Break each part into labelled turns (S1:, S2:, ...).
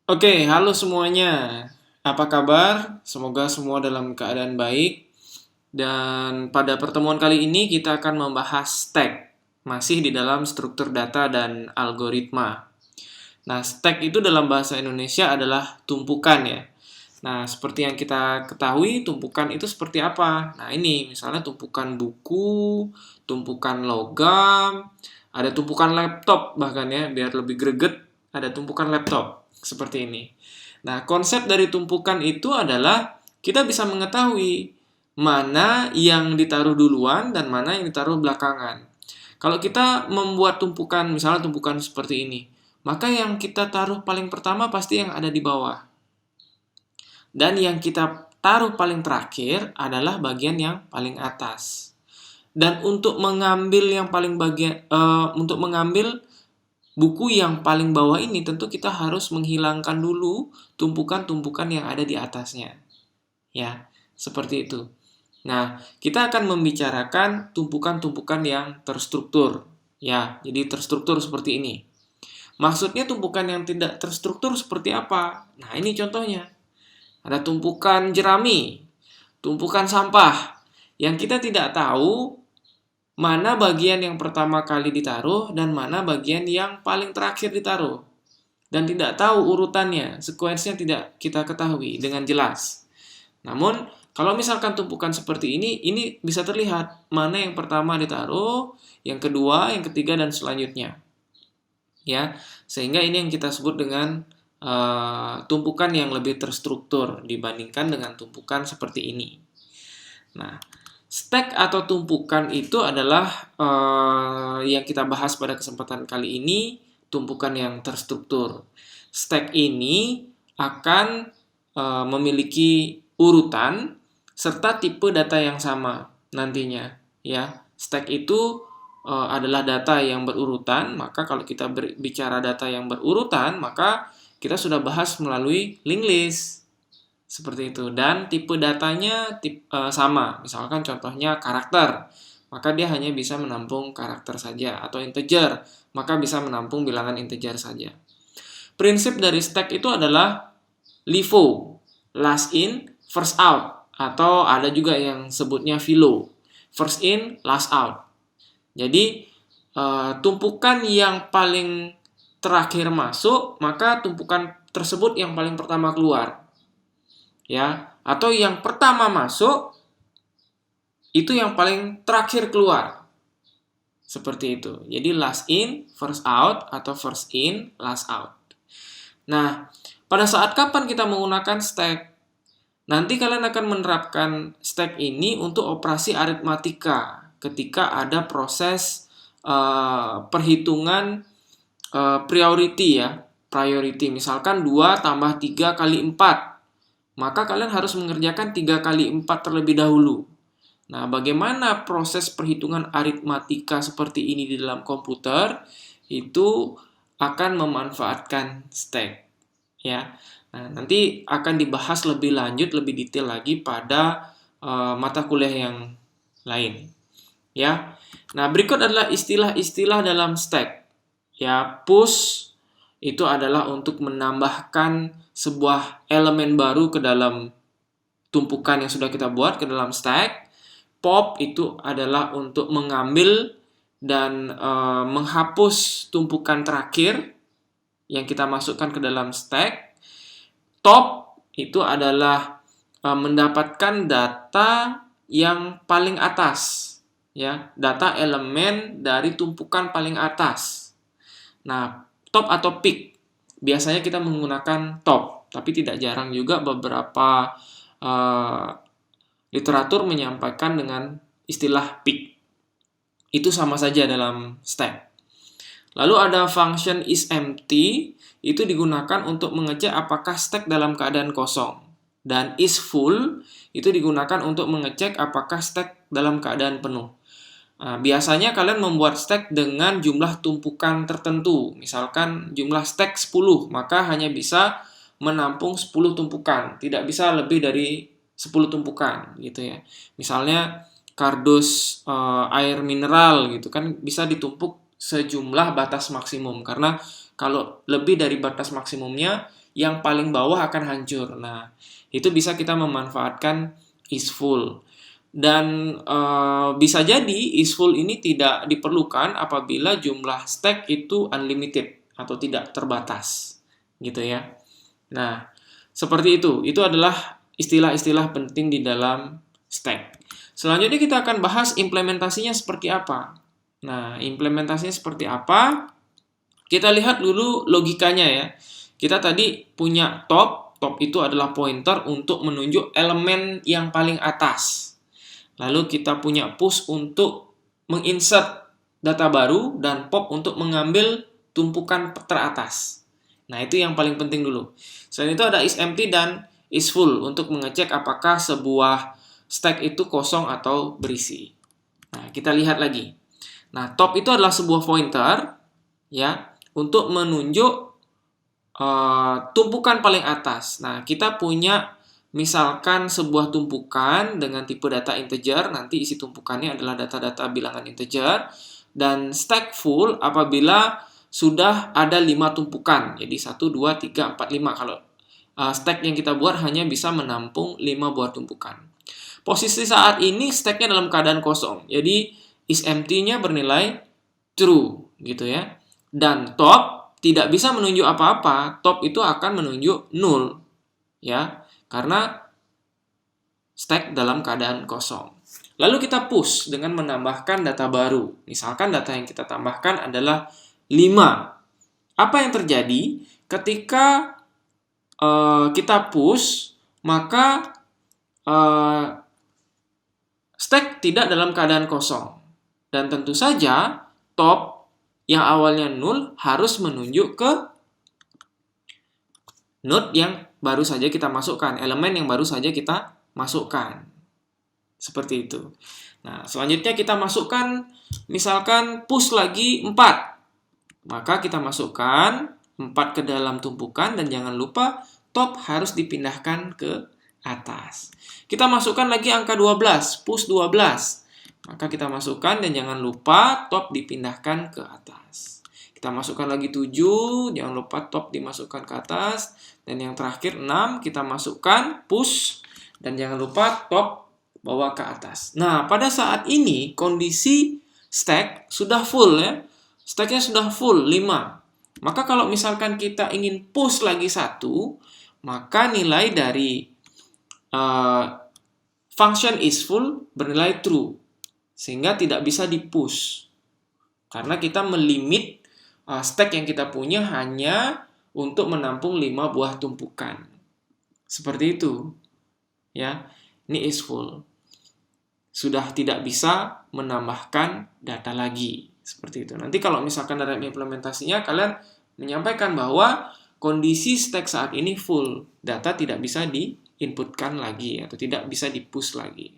S1: Oke, halo semuanya. Apa kabar? Semoga semua dalam keadaan baik. Dan pada pertemuan kali ini kita akan membahas stack, masih di dalam struktur data dan algoritma. Nah, stack itu dalam bahasa Indonesia adalah tumpukan ya. Nah, seperti yang kita ketahui, tumpukan itu seperti apa? Nah, ini misalnya tumpukan buku, tumpukan logam, ada tumpukan laptop bahkan ya, biar lebih greget, ada tumpukan laptop seperti ini. Nah, konsep dari tumpukan itu adalah kita bisa mengetahui mana yang ditaruh duluan dan mana yang ditaruh belakangan. Kalau kita membuat tumpukan, misalnya tumpukan seperti ini, maka yang kita taruh paling pertama pasti yang ada di bawah. Dan yang kita taruh paling terakhir adalah bagian yang paling atas. Dan untuk mengambil yang paling untuk mengambil buku yang paling bawah ini tentu kita harus menghilangkan dulu tumpukan-tumpukan yang ada di atasnya. Ya, seperti itu. Nah, kita akan membicarakan tumpukan-tumpukan yang terstruktur. Ya, jadi terstruktur seperti ini. Maksudnya tumpukan yang tidak terstruktur seperti apa? Nah, ini contohnya. Ada tumpukan jerami, tumpukan sampah, yang kita tidak tahu mana bagian yang pertama kali ditaruh dan mana bagian yang paling terakhir ditaruh. Dan tidak tahu urutannya, sekuensinya tidak kita ketahui dengan jelas. Namun, kalau misalkan tumpukan seperti ini bisa terlihat mana yang pertama ditaruh, yang kedua, yang ketiga, dan selanjutnya. Ya, sehingga ini yang kita sebut dengan tumpukan yang lebih terstruktur dibandingkan dengan tumpukan seperti ini. Nah, stack atau tumpukan itu adalah yang kita bahas pada kesempatan kali ini, tumpukan yang terstruktur. Stack ini akan memiliki urutan serta tipe data yang sama nantinya. Ya, stack itu adalah data yang berurutan, maka kalau kita bicara data yang berurutan, maka kita sudah bahas melalui linked list. Seperti itu. Dan tipe datanya sama. Misalkan contohnya karakter, maka dia hanya bisa menampung karakter saja. Atau integer, maka bisa menampung bilangan integer saja. Prinsip dari stack itu adalah LIFO, last in, first out. Atau ada juga yang sebutnya FILO, first in, last out. Jadi tumpukan yang paling terakhir masuk, maka tumpukan tersebut yang paling pertama keluar. Ya, atau yang pertama masuk itu yang paling terakhir keluar. Seperti itu. Jadi last in, first out atau first in, last out. Nah, pada saat kapan kita menggunakan stack? Nanti kalian akan menerapkan stack ini untuk operasi aritmatika ketika ada proses perhitungan priority ya. Priority misalkan 2 tambah 3 kali 4. Maka kalian harus mengerjakan 3 kali 4 terlebih dahulu. Nah, bagaimana proses perhitungan aritmatika seperti ini di dalam komputer? Itu akan memanfaatkan stack. Ya. Nah, nanti akan dibahas lebih lanjut, lebih detail lagi pada mata kuliah yang lain. Ya. Nah, berikut adalah istilah-istilah dalam stack. Ya, push itu adalah untuk menambahkan sebuah elemen baru ke dalam tumpukan yang sudah kita buat ke dalam stack. Pop itu adalah untuk mengambil dan menghapus tumpukan terakhir yang kita masukkan ke dalam stack. Top itu adalah mendapatkan data yang paling atas, ya, data elemen dari tumpukan paling atas. Nah, top atau peak biasanya kita menggunakan top, tapi tidak jarang juga beberapa literatur menyampaikan dengan istilah peak. Itu sama saja dalam stack. Lalu ada function isEmpty, itu digunakan untuk mengecek apakah stack dalam keadaan kosong. Dan isFull itu digunakan untuk mengecek apakah stack dalam keadaan penuh. Nah, biasanya kalian membuat stack dengan jumlah tumpukan tertentu. Misalkan jumlah stack 10, maka hanya bisa menampung 10 tumpukan. Tidak bisa lebih dari 10 tumpukan gitu ya. Misalnya kardus air mineral gitu kan bisa ditumpuk sejumlah batas maksimum karena Kalau lebih dari batas maksimumnya, yang paling bawah akan hancur. Nah, itu bisa kita memanfaatkan is full. Dan bisa jadi is full ini tidak diperlukan apabila jumlah stack itu unlimited atau tidak terbatas, gitu ya. Nah, seperti itu. Itu adalah istilah-istilah penting di dalam stack. Selanjutnya kita akan bahas implementasinya seperti apa. Nah, implementasinya seperti apa? Kita lihat dulu logikanya ya. Kita tadi punya top. Top itu adalah pointer untuk menunjuk elemen yang paling atas. Lalu kita punya push untuk menginsert data baru dan pop untuk mengambil tumpukan teratas. Nah, itu yang paling penting dulu. Selain itu ada is empty dan is full untuk mengecek apakah sebuah stack itu kosong atau berisi. Nah, kita lihat lagi. Nah, top itu adalah sebuah pointer ya untuk menunjuk tumpukan paling atas. Nah, kita punya misalkan sebuah tumpukan dengan tipe data integer, nanti isi tumpukannya adalah data-data bilangan integer, dan stack full apabila sudah ada 5 tumpukan. Jadi 1, 2, 3, 4, 5. Kalau stack yang kita buat hanya bisa menampung 5 buah tumpukan. Posisi saat ini stacknya dalam keadaan kosong. Jadi is empty-nya bernilai true gitu ya. Dan top tidak bisa menunjuk apa-apa. Top itu akan menunjuk null ya. Karena stack dalam keadaan kosong. Lalu kita push dengan menambahkan data baru. Misalkan data yang kita tambahkan adalah 5. Apa yang terjadi ketika kita push, maka stack tidak dalam keadaan kosong. Dan tentu saja top yang awalnya null harus menunjuk ke node yang baru saja kita masukkan, elemen yang baru saja kita masukkan. Seperti itu. Nah, selanjutnya kita masukkan, misalkan push lagi 4. Maka kita masukkan 4 ke dalam tumpukan dan jangan lupa top harus dipindahkan ke atas. Kita masukkan lagi angka 12, push 12. Maka kita masukkan dan jangan lupa top dipindahkan ke atas. Kita masukkan lagi 7, jangan lupa top dimasukkan ke atas. Dan yang terakhir 6, kita masukkan push dan jangan lupa top bawa ke atas. Nah, pada saat ini kondisi stack sudah full ya. Stacknya sudah full 5. Maka kalau misalkan kita ingin push lagi 1, maka nilai dari function is full bernilai true. Sehingga tidak bisa di-push. Karena kita melimit stack yang kita punya hanya untuk menampung 5 buah tumpukan. Seperti itu. Ya, ini is full. Sudah tidak bisa menambahkan data lagi. Seperti itu. Nanti kalau misalkan dalam implementasinya kalian menyampaikan bahwa kondisi stack saat ini full. Data tidak bisa di-inputkan lagi atau tidak bisa di-push lagi.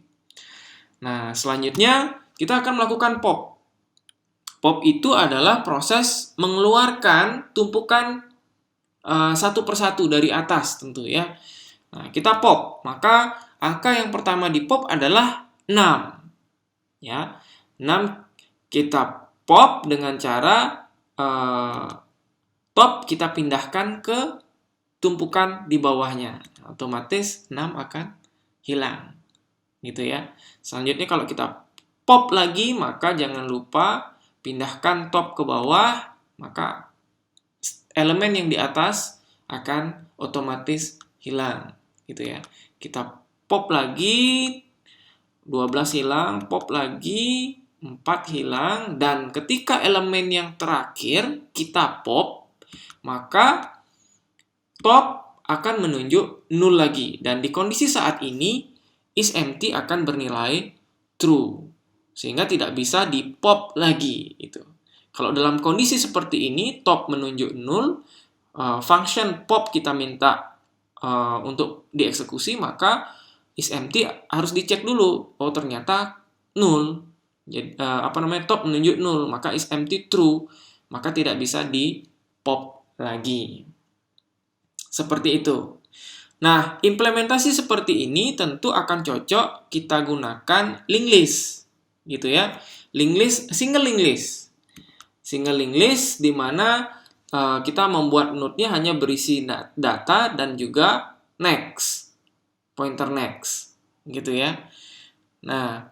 S1: Nah, selanjutnya kita akan melakukan pop. Pop itu adalah proses mengeluarkan tumpukan satu persatu dari atas tentu ya. Nah, kita pop. Maka angka yang pertama di pop adalah 6. Ya. 6 kita pop dengan cara top kita pindahkan ke tumpukan di bawahnya. Otomatis 6 akan hilang. Gitu ya. Selanjutnya kalau kita pop lagi, maka jangan lupa pindahkan top ke bawah, maka elemen yang di atas akan otomatis hilang, gitu ya. Kita pop lagi, 12 hilang, pop lagi, 4 hilang, dan ketika elemen yang terakhir kita pop, maka top akan menunjuk null lagi. Dan di kondisi saat ini, is empty akan bernilai true. Sehingga tidak bisa di pop lagi, gitu. Kalau dalam kondisi seperti ini, top menunjuk null, function pop kita minta untuk dieksekusi, maka is empty harus dicek dulu. Oh, ternyata null. Jadi, top menunjuk null, maka is empty true. Maka tidak bisa di pop lagi. Seperti itu. Nah, implementasi seperti ini tentu akan cocok kita gunakan linked list. Gitu ya. Linked list, single linked list. Single linked list di mana kita membuat node-nya hanya berisi data dan juga next, pointer next, gitu ya. Nah,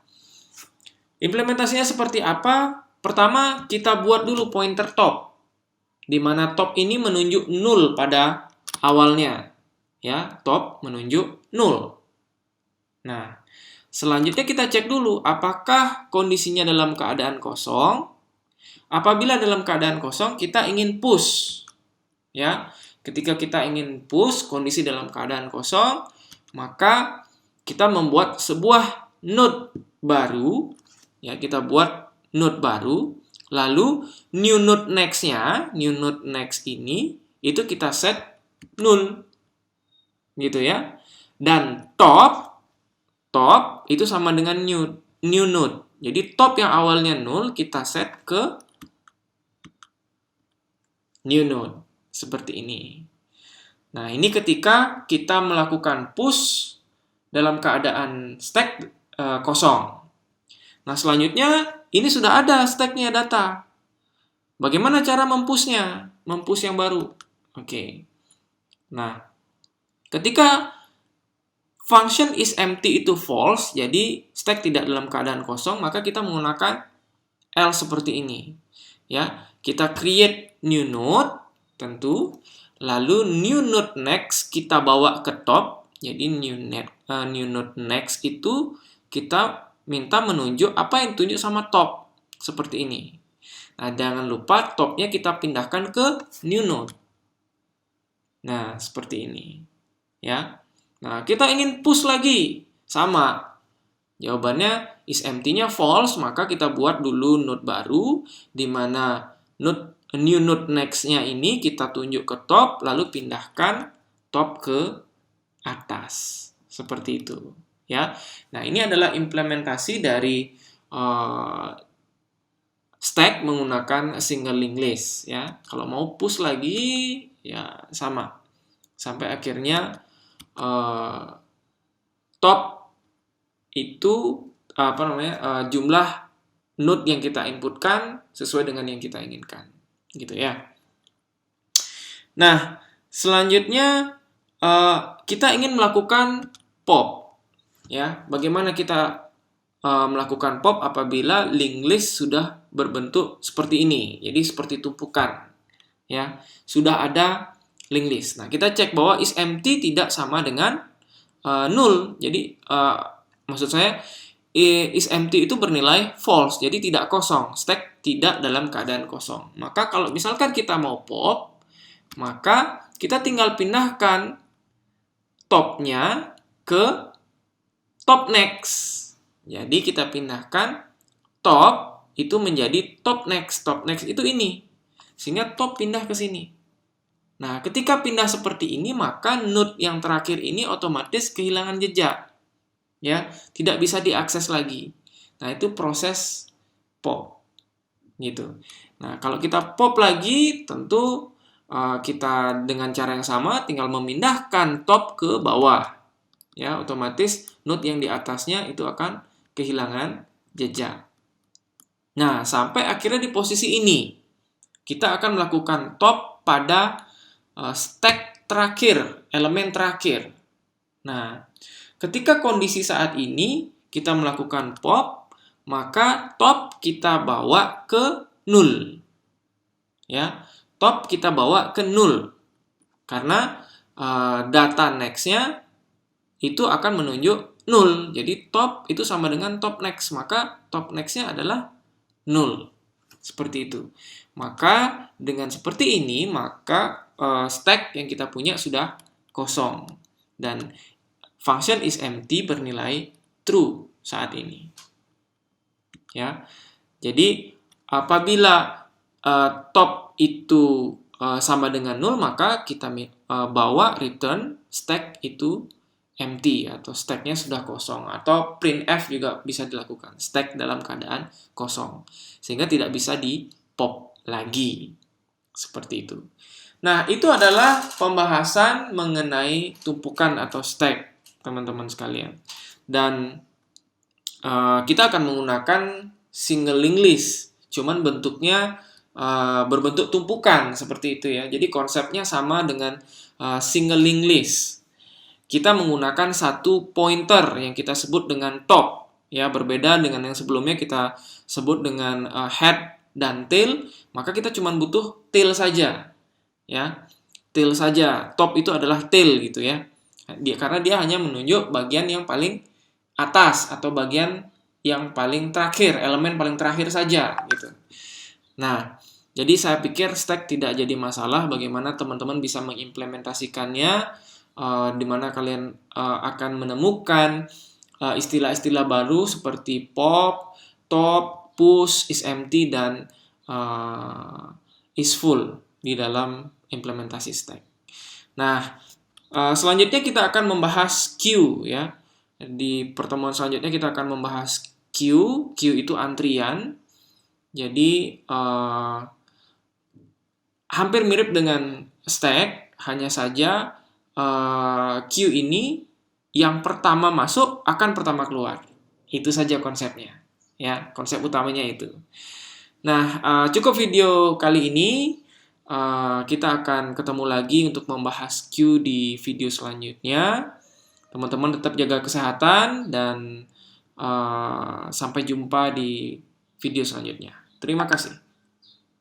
S1: implementasinya seperti apa? Pertama, kita buat dulu pointer top, di mana top ini menunjuk 0 pada awalnya. Ya, top menunjuk 0. Nah, selanjutnya kita cek dulu apakah kondisinya dalam keadaan kosong. Apabila dalam keadaan kosong kita ingin push. Ya, ketika kita ingin push kondisi dalam keadaan kosong, maka kita membuat sebuah node baru. Ya, kita buat node baru. Lalu new node next-nya, new node next ini itu kita set 0. Gitu ya. Dan top itu sama dengan new node. Jadi top yang awalnya 0 kita set ke new node seperti ini. Nah, ini ketika kita melakukan push dalam keadaan stack kosong. Nah, selanjutnya ini sudah ada stacknya data. Bagaimana cara mempushnya? Mempush yang baru. Oke. Nah, ketika function is empty itu false, jadi stack tidak dalam keadaan kosong, maka kita menggunakan else seperti ini. Ya, kita create new node tentu, lalu new node next kita bawa ke top. Jadi new node next itu kita minta menunjuk apa yang tunjuk sama top seperti ini. Nah, jangan lupa topnya kita pindahkan ke new node. Nah, seperti ini. Ya. Nah, kita ingin push lagi. Sama. Jawabannya is empty-nya false, maka kita buat dulu node baru di mana new node next-nya ini kita tunjuk ke top, lalu pindahkan top ke atas. Seperti itu. Ya. Nah, ini adalah implementasi dari stack menggunakan single linked list. Ya. Kalau mau push lagi, ya sama. Sampai akhirnya top itu jumlah node yang kita inputkan sesuai dengan yang kita inginkan, gitu ya. Nah, selanjutnya kita ingin melakukan pop, ya. Bagaimana kita melakukan pop apabila linked list sudah berbentuk seperti ini, jadi seperti tumpukan, ya. Sudah ada linked list. Nah, kita cek bahwa is empty tidak sama dengan null. Jadi maksud saya is empty itu bernilai false, jadi tidak kosong. Stack tidak dalam keadaan kosong. Maka kalau misalkan kita mau pop, maka kita tinggal pindahkan topnya ke top next. Jadi kita pindahkan top itu menjadi top next. Top next itu ini. Sehingga top pindah ke sini. Nah, ketika pindah seperti ini, maka node yang terakhir ini otomatis kehilangan jejak. Ya, tidak bisa diakses lagi. Nah, itu proses pop. Gitu. Nah, kalau kita pop lagi, tentu kita dengan cara yang sama tinggal memindahkan top ke bawah. Ya, otomatis node yang di atasnya itu akan kehilangan jejak. Nah, sampai akhirnya di posisi ini, kita akan melakukan top pada stack terakhir, elemen terakhir. Nah, ketika kondisi saat ini kita melakukan pop, maka top kita bawa ke 0. Ya, top kita bawa ke 0. Karena data next-nya itu akan menunjuk 0. Jadi top itu sama dengan top next, maka top next-nya adalah 0. Seperti itu. Maka dengan seperti ini, maka stack yang kita punya sudah kosong. Dan function is empty bernilai true saat ini. Ya. Jadi apabila top itu sama dengan 0, maka kita bawa return stack itu empty atau stacknya sudah kosong, atau printf juga bisa dilakukan, stack dalam keadaan kosong, sehingga tidak bisa di pop lagi. Seperti itu. Nah, itu adalah pembahasan mengenai tumpukan atau stack, teman-teman sekalian. Dan kita akan menggunakan single linked list, cuman bentuknya berbentuk tumpukan seperti itu ya. Jadi konsepnya sama dengan single linked list. Kita menggunakan satu pointer yang kita sebut dengan top ya, berbeda dengan yang sebelumnya kita sebut dengan head dan tail, maka kita cuma butuh tail saja ya. Tail saja. Top itu adalah tail gitu ya. Karena dia hanya menunjuk bagian yang paling atas atau bagian yang paling terakhir, elemen paling terakhir saja gitu. Nah, jadi saya pikir stack tidak jadi masalah. Bagaimana teman-teman bisa mengimplementasikannya, di mana kalian akan menemukan istilah-istilah baru seperti pop, top, push, is empty, dan is full di dalam implementasi stack. Nah, selanjutnya kita akan membahas queue ya. Di pertemuan selanjutnya kita akan membahas queue. Queue itu antrian. Jadi hampir mirip dengan stack, hanya saja queue ini yang pertama masuk akan pertama keluar. Itu saja konsepnya. Ya, konsep utamanya itu. Nah, cukup video kali ini. Kita akan ketemu lagi untuk membahas queue di video selanjutnya. Teman-teman tetap jaga kesehatan dan sampai jumpa di video selanjutnya. Terima kasih.